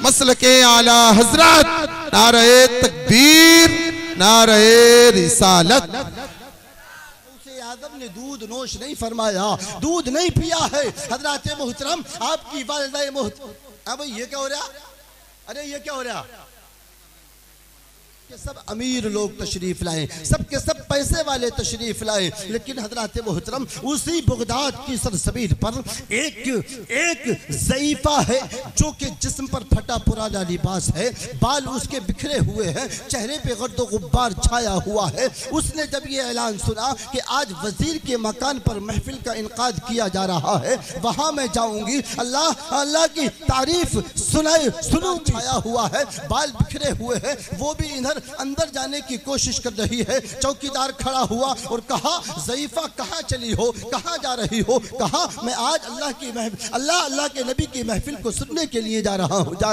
मसलके आला हजरत, नारे तकबीर, नारे रिसालत। आदम ने दूध नोश नहीं फरमाया, दूध नहीं पिया है। हजरत मोहतरम आपकी वालिदा मोहतरम, भाई ये क्या हो रहा? अरे ये क्या हो रहा? के सब अमीर लोग तशरीफ लाए, सब के सब पैसे वाले तशरीफ लाए, लेकिन हजरत मोहतरम उसी बगदाद की सरजमीन पर एक ज़ईफ़ा है जो कि जिस्म पर फटा पुराना लिबास है, बाल उसके बिखरे हुए हैं, चेहरे पे गर्दो गुब्बार छाया हुआ है। उसने जब ये ऐलान सुना कि आज वजीर के मकान पर महफिल का इनकाद किया जा रहा है, वहाँ मैं जाऊँगी, अल्लाह की तारीफ सुनूं, छाया हुआ है, बाल बिखरे हुए हैं, वो भी इधर अंदर जाने की कोशिश कर रही है। चौकीदार खड़ा हुआ और कहा, ज़ईफ़ा कहाँ चली हो, कहाँ जा रही हो? कहा, मैं आज अल्लाह के नबी की महफिल को सुनने के लिए जा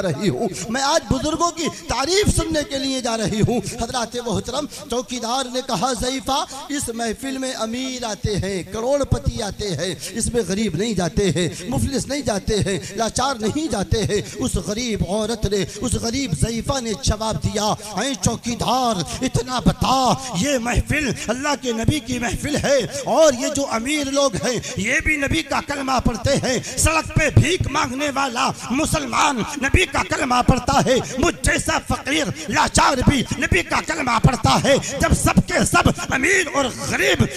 रही हूँ, मैं आज बुजुर्गों की तारीफ सुनने के लिए जा रही हूँ। हजरत मोहतरम चौकीदार ने कहा, ज़ईफ़ा इस महफिल में अमीर आते हैं, करोड़पति आते हैं, इसमें गरीब नहीं जाते हैं, मुफलिस नहीं जाते हैं, लाचार नहीं जाते हैं। उस गरीब औरत ने, उस गरीब ज़ईफ़ा ने जवाब दिया, चौकीदार इतना बता, ये महफिल अल्लाह के नबी की महफिल है और ये जो अमीर लोग हैं ये भी नबी का कलमा पढ़ते हैं। सड़क पे भीख मांगने वाला मुसलमान नबी का कलमा पढ़ता है, मुझ जैसा फकीर लाचार भी नबी का कलमा पढ़ता है। जब सबके सब अमीर और गरीब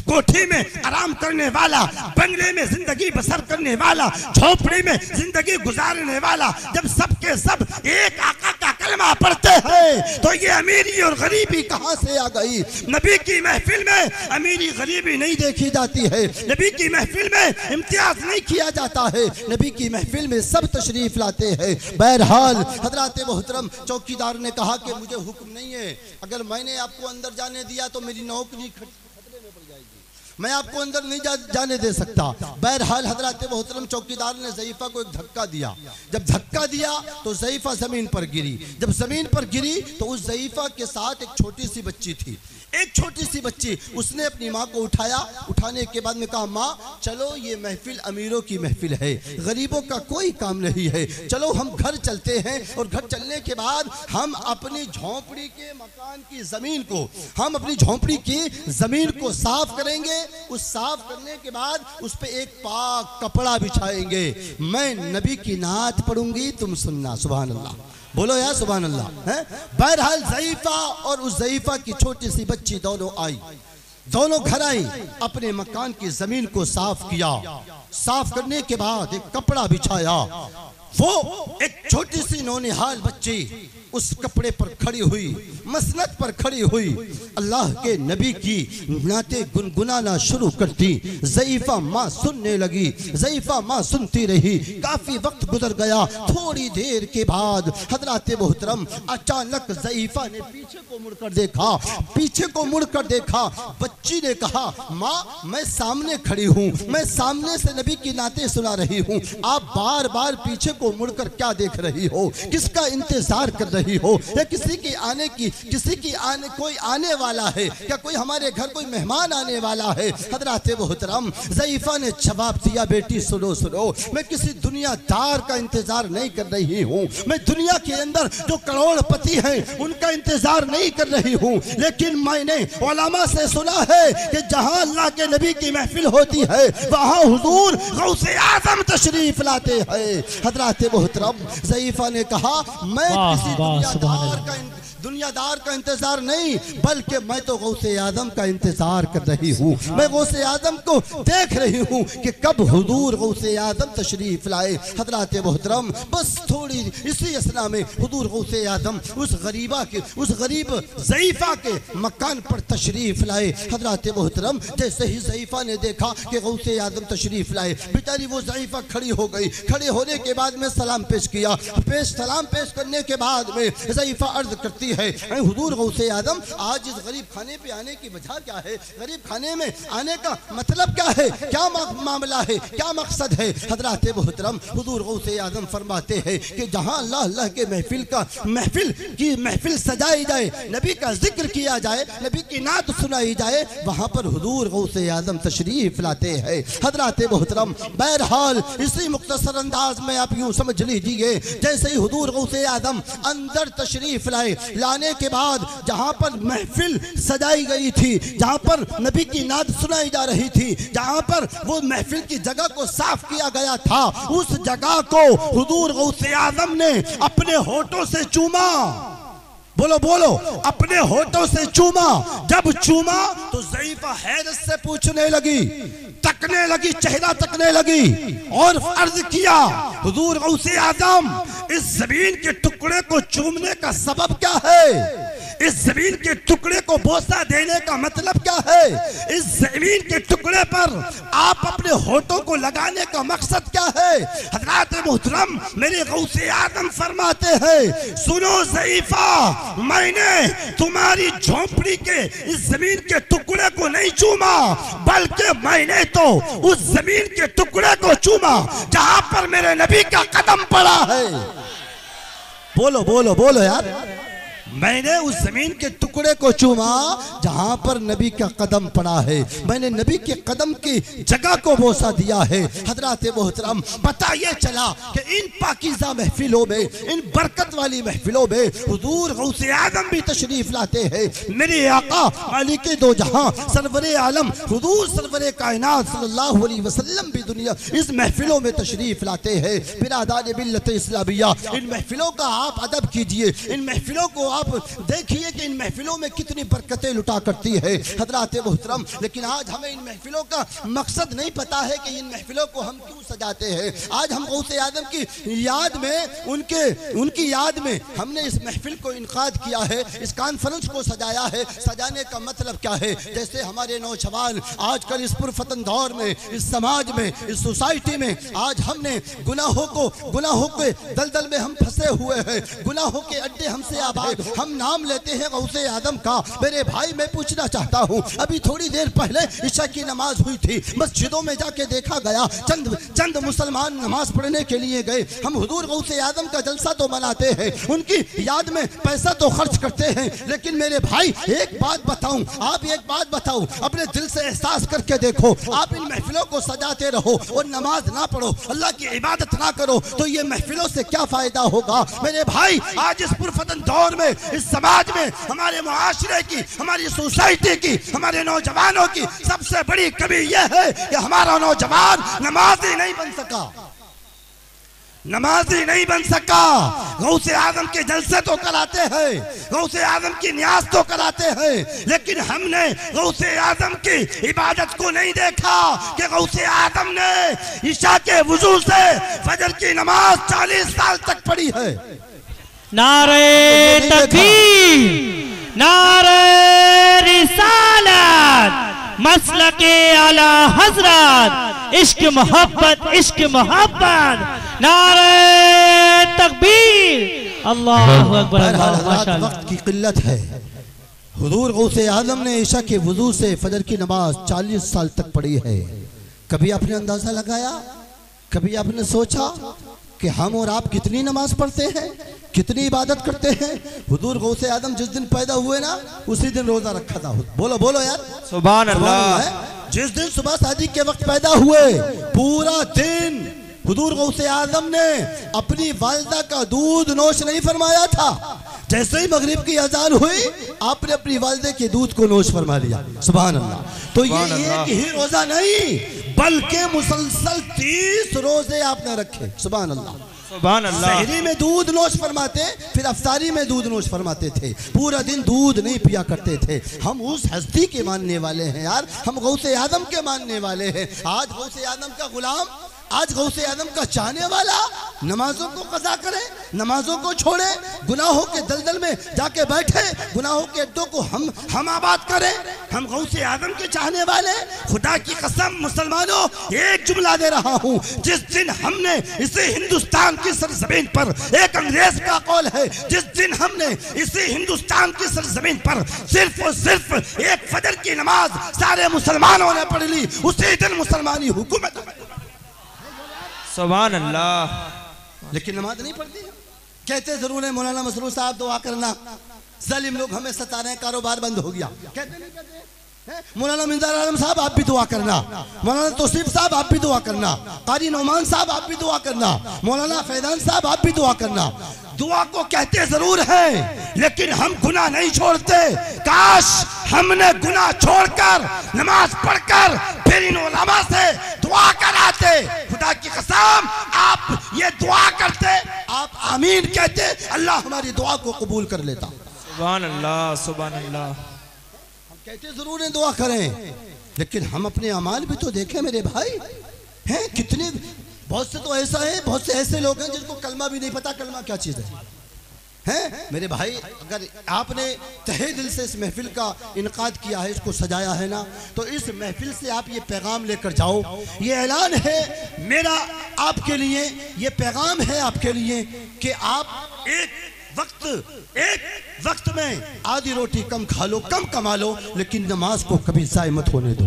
कोठी में आराम करने वाला, बंगले में जिंदगी बसर करने वाला, झोपड़ी में जिंदगी गुजारने वाला, जब सबके सब एक आका का कलमा पढ़ते हैं तो ये अमीरी और गरीबी कहां से आ गई? नबी की महफिल में अमीरी गरीबी नहीं देखी जाती है, नबी की महफिल में इम्तियाज नहीं किया जाता है, नबी की महफिल में सब तशरीफ लाते हैं। बहरहाल हजरत मोहतरम चौकीदार ने कहा कि मुझे हुक्म नहीं है, अगर मैंने आपको अंदर जाने दिया तो मेरी नौकरी खतरे में पड़ जाएगी, मैं आपको अंदर नहीं जाने दे सकता। बहरहाल हजरत मोहतरम चौकीदार ने ज़ईफ़ा को एक धक्का दिया, जब धक्का दिया तो ज़ईफ़ा ज़मीन पर गिरी, जब ज़मीन पर गिरी तो उस ज़ईफ़ा के साथ एक छोटी सी बच्ची थी, एक छोटी सी बच्ची। उसने अपनी माँ को उठाया, उठाने के बाद में कहा, माँ चलो ये महफिल अमीरों की महफिल है, गरीबों का कोई काम नहीं है, चलो हम घर चलते हैं और घर चलने के बाद हम अपनी झोंपड़ी के मकान की ज़मीन को, हम अपनी झोंपड़ी की ज़मीन को साफ करेंगे, उस साफ करने के बाद उस पे एक पाक कपड़ा बिछाएंगे, मैं नबी की नात पढ़ूंगी, तुम सुनना। सुभान अल्लाह, बोलो यार सुभान अल्लाह। बहरहाल ज़ईफ़ा और उस ज़ईफ़ा की छोटी सी बच्ची दोनों आई, दोनों घर आई, अपने मकान की जमीन को साफ किया, साफ करने के बाद एक कपड़ा बिछाया, वो एक छोटी सी नौनिहाल बच्ची उस कपड़े पर खड़ी हुई, मसनद पर खड़ी हुई, अल्लाह के नबी की नाते गुनगुनाना शुरू करती। ज़ईफ़ा माँ सुनने लगी, ज़ईफ़ा माँ सुनती रही, काफी वक्त गुजर गया। थोड़ी देर के बाद हजरत मोहतरम अचानक ज़ईफ़ा ने पीछे को मुड़कर देखा, पीछे को मुड़कर देखा, बच्ची ने कहा, माँ मैं सामने खड़ी हूँ, मैं सामने से नबी की नाते सुना रही हूँ, आप बार बार पीछे को मुड़कर क्या देख रही हो, किसका इंतजार कर रही हो? या किसी की आने की, कोई आने वाला है क्या? कोई हमारे घर कोई मेहमान आने वाला है? हजरत मोहतरम ज़ईफ़ा ने जवाब दिया, बेटी सुनो सुनो, मैं किसी दुनियादार का इंतजार नहीं कर रही हूँ, मैं दुनिया के अंदर जो करोड़पति हैं उनका इंतजार नहीं कर रही हूँ, लेकिन मैंने उलमा से सुना है कि जहाँ अल्लाह के नबी की महफिल होती है वहाँ हुजूर गौसे आज़म तशरीफ लाते हैं। हजरत मोहतरम ज़ईफ़ा ने कहा, मैं किसी दुनियादार का इंतजार नहीं, बल्कि मैं तो गौसे आज़म का इंतजार कर रही हूँ, मैं गौसे आज़म को देख रही हूँ कि कब हुजूर गौसे आज़म तशरीफ लाए। हजरत मोहतरम बस थोड़ी इसी असना में हुजूर गौसे आज़म उस गरीब ज़ईफ़ा के मकान पर तशरीफ लाए। हजरत मोहतरम जैसे ही ज़ईफ़ा ने देखा कि गौसे आज़म तशरीफ लाए, बेचारी वो ज़ईफ़ा खड़ी हो गई, खड़े होने के बाद में सलाम पेश किया, सलाम पेश करने के बाद में ज़ईफ़ा अर्ज करती है, हुजूर गौसे आज़म आज इस गरीब खाने पे आने की वजह क्या है, गरीब खाने में आने का मतलब क्या है, क्या मामला है, क्या मकसद है? हजरत मोहतरम हुजूर गौसे आज़म फरमाते हैं कि जहाँ अल्लाह के महफिल सजाई जाए, नबी का जिक्र किया जाए, नबी की नात सुनाई जाए, वहाँ पर हुजूर गौसे आज़म तशरीफ लाते हैं। हजरत मोहतरम बहरहाल इसी मुख्तसर अंदाज में आप यूं समझ लीजिए जैसे ही हुजूर गौसे आदम अंदर तशरीफ लाए, लाने के बाद जहां पर महफिल सजाई गई थी, जहां पर नबी की नात सुनाई जा रही थी, जहां पर वो महफिल की जगह को साफ किया गया था, उस जगह को हुजूर गौसे आदम ने अपने होठों से चूमा। बोलो बोलो, अपने होठों से चूमा। जब चूमा तो ज़ईफ़ा हैरत से पूछने लगी, तकने लगी, चेहरा तकने लगी और अर्ज किया, हुजूर गौसे आदम, इस जमीन के टुकड़े को चूमने का सबब क्या है? इस जमीन के टुकड़े को बोसा देने का मतलब क्या है? इस जमीन के टुकड़े पर आप अपने होठों को लगाने का मकसद क्या है? हज़रात मोहतरम मेरे गौसे आदम फरमाते हैं, सुनो ज़ईफ़ा, मैंने तुम्हारी झोंपड़ी के इस जमीन के टुकड़े को नहीं चूमा, बल्कि मैंने तो उस जमीन के टुकड़े को चूमा जहां पर मेरे नबी का कदम पड़ा है। बोलो बोलो बोलो यार, मैंने उस जमीन के टुकड़े को चूमा जहां पर नबी का कदम पड़ा है, मैंने नबी के कदम की जगह को बोसा दिया है। हजरात मोहतरम पता ये चला कि इन पाकीज़ा महफिलों में, इन बरकत वाली महफिलों में हुजूर गौसे आदम भी तशरीफ लाते हैं। मेरे आका मालिक दो जहां सरवरे आलम हुजूर सरवरे कायनात सल्लल्लाहु अलैहि वसल्लम भी दुनिया इस महफिलों में तशरीफ लाते हैं। बिरादान मिल्लत इस्लामिया, इन महफिलों का आप अदब कीजिए, इन महफिलों को आप देखिए कि इन महफिलों में कितनी बरकतें लुटा करती है हजरात मोहतरम। लेकिन आज हमें इन महफिलों का मकसद नहीं पता है कि इन महफिलों को हम क्यों सजाते हैं। आज हम गौसे आदम की याद में, उनकी याद में हमने इस महफिल को इनकाद किया है, इस कॉन्फ्रेंस को सजाया है। सजाने का मतलब क्या है? जैसे हमारे नौजवान आजकल इस पुरफतन दौर में, इस समाज में, इस सोसाइटी में आज हमने गुनाहों के दलदल में हम फंसे हुए हैं, गुनाहों के अड्डे हमसे आबाद, हम नाम लेते हैं गौसे आदम का। मेरे भाई मैं पूछना चाहता हूँ, अभी थोड़ी देर पहले ईशा की नमाज हुई थी, मस्जिदों में जाके देखा गया चंद मुसलमान नमाज पढ़ने के लिए गए। हम हुजूर गौसे आदम का जलसा तो मनाते हैं, उनकी याद में पैसा तो खर्च करते हैं, लेकिन मेरे भाई एक बात बताऊं, आप एक बात बताओ, अपने दिल से एहसास करके देखो, आप इन महफिलों को सजाते रहो और नमाज ना पढ़ो, अल्लाह की इबादत ना करो, तो ये महफिलों से क्या फायदा होगा? मेरे भाई आज इस पुरफतन दौर में, इस समाज में, हमारे मुआशरे की, हमारी सोसाइटी की, हमारे नौजवानों की सबसे बड़ी कमी यह है कि हमारा नौजवान नमाजी नहीं बन सका, नमाजी नहीं बन सका। गौसे आदम के जलसे तो कराते हैं, गौसे आदम की न्याज तो कराते हैं, लेकिन हमने गौसे आदम की इबादत को नहीं देखा कि गौसे आदम ने ईशा के वुजू से फजर की नमाज 40 साल तक पढ़ी है। नारे तकबीर, नारे रिसालत, मसलके आला हजरत, इश्क मोहब्बत, इश्क मोहब्बत, नारे तकबीर, अल्लाहु अकबर, माशाअल्लाह। वक्त की किल्लत है। हुजूर गौसे आदम ने ईशा के वुजू से फजर की नमाज 40 साल तक पढ़ी है। कभी आपने अंदाजा लगाया, कभी आपने सोचा कि हम और आप कितनी नमाज पढ़ते हैं, कितनी इबादत करते हैं? हुजूर गौसे आदम जिस दिन पैदा हुए ना, उसी दिन रोजा रखा था। बोलो बोलो यार, सुभान अल्लाह। जिस दिन सुबह शादी के वक्त पैदा हुए, पूरा दिन हुजूर गौसे आदम ने अपनी वालिदा का दूध नोश नहीं फरमाया था। जैसे ही मगरिब की अजान हुई, आपने अपनी वालिदा के दूध को नोश फरमा लिया। सुभान अल्लाह। तो ये एक ही रोजा नहीं, बल्कि मुसलसल 30 रोजे आपने रखे। सुभान अल्लाह, सुभान अल्लाह। सहरी में दूध नोश फरमाते, फिर अफ्तारी में दूध नोश फरमाते थे, पूरा दिन दूध नहीं पिया करते थे। हम उस हस्ती के मानने वाले हैं यार, हम गौसे आदम के मानने वाले हैं। आज गौसे आदम का गुलाम, आज गौसे आदम का चाहने वाला नमाजों को कज़ा करे, नमाजों को छोड़े, गुनाहों के दलदल में जाके बैठे, गुनाहों के अड्डों को हम आबाद करें। हम गौसे आदम के चाहने वाले, खुदा की कसम मुसलमानों एक जुमला दे रहा हूँ, जिस दिन हमने इसी हिंदुस्तान की सरजमीन पर, एक अंग्रेज का कौल है, जिस दिन हमने इसी हिंदुस्तान की सरजमीन पर सिर्फ और सिर्फ एक फजर की नमाज सारे मुसलमानों ने पढ़ ली, उसी दिन मुसलमानी हुकूमत। सुभान अल्लाह। लेकिन नमाज नहीं पढ़ती। कहते जरूर है मौलाना मसरूर साहब दुआ करना, जालिम लोग हमें सता रहे हैं, कारोबार बंद हो गया। कहते नहीं कहते? मौलाना मिंजार आलम साहब आप भी दुआ करना, मौलाना तौसीफ साहब आप भी दुआ करना, कारी नौमान साहब आप भी दुआ करना, मौलाना फैजान साहब आप भी दुआ करना। दुआ को कहते जरूर हैं लेकिन हम गुनाह नहीं छोड़ते। काश हमने गुनाह छोड़कर नमाज पढ़कर फिर इन उलमा से दुआ कराते। खुदा की कसम आप ये दुआ करते, आप आमीन कहते, अल्लाह हमारी दुआ को कबूल कर लेता। सुभान अल्लाह, सुभान अल्लाह। कहते जरूर है दुआ करें लेकिन हम अपने अमाल भी तो देखें मेरे भाई। हैं कितने, बहुत से तो ऐसा है, बहुत से ऐसे लोग हैं जिनको कलमा भी नहीं पता कलमा क्या चीज़ है। हैं मेरे भाई, अगर आपने तहे दिल से इस महफिल का इनकाद किया है, इसको सजाया है ना, तो इस महफिल से आप ये पैगाम लेकर जाओ। ये ऐलान है मेरा आपके लिए, ये पैगाम है आपके लिए कि आप एक वक्त में आधी रोटी कम खा लो, कम कमा लो, लेकिन नमाज को कभी ज़ाय मत होने दो,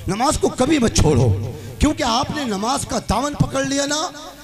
नमाज को कभी मत छोड़ो। क्योंकि आपने नमाज का दामन पकड़ लिया ना,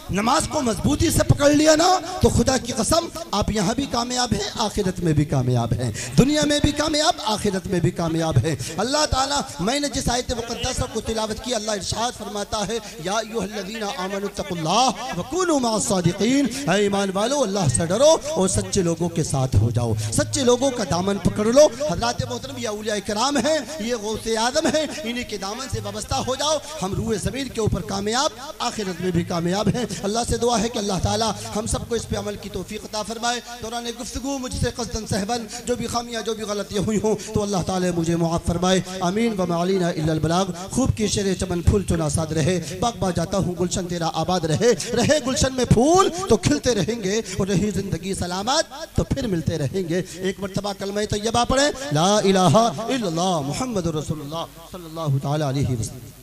नमाज को मजबूती से पकड़ लिया ना, तो खुदा की कसम आप यहाँ भी कामयाब हैं, आखिरत में भी कामयाब हैं, दुनिया में भी कामयाब, आखिरत में भी कामयाब है। अल्लाह ताला, मैंने जिस आयत मुक़द्दसा को तिलावत की, अल्लाह इरशाद फरमाता है, या अय्युहल्लज़ीना आमनुत्तक़ुल्लाह वकूनू मअस्सादिक़ीन, ऐ ईमान वालो अल्लाह से डरो और सच्चे लोगों के साथ हो जाओ, सच्चे लोगों का दामन पकड़ लो। हज़रात मोहतरम ये औलिया किराम हैं, ये गौसे आज़म हैं, इन्हीं के दामन से वाबस्ता हो जाओ, हम रूह ज़मीन के ऊपर कामयाब, आखिरत में भी कामयाब हैं। अल्लाह से दुआ है कि अल्लाह ताला हम सबको इस पे अमल की तौफीक अता फरमाए। दौरान गुफ्तगू मुझसे क़स्दन सहवन जो भी खामियां, जो भी गलतियाँ हुई हों, तो अल्लाह ताला मुझे मुआफ़ फरमाए। आमीन व मा अलैना इल्लल बलाग। खूब की शेर चमन फूल चुना साद रहे, बाग बा जाता हूँ गुलशन तेरा आबाद रहे, रहे गुलशन में फूल तो खिलते रहेंगे, और रही जिंदगी सलामत तो फिर मिलते रहेंगे। एक मरतबा कलमा तैयबा पढ़े, ला इलाहा इल्लल्लाह मुहम्मदुर रसूलुल्लाह सल्लल्लाहु तआला अलैहि वसल्लम।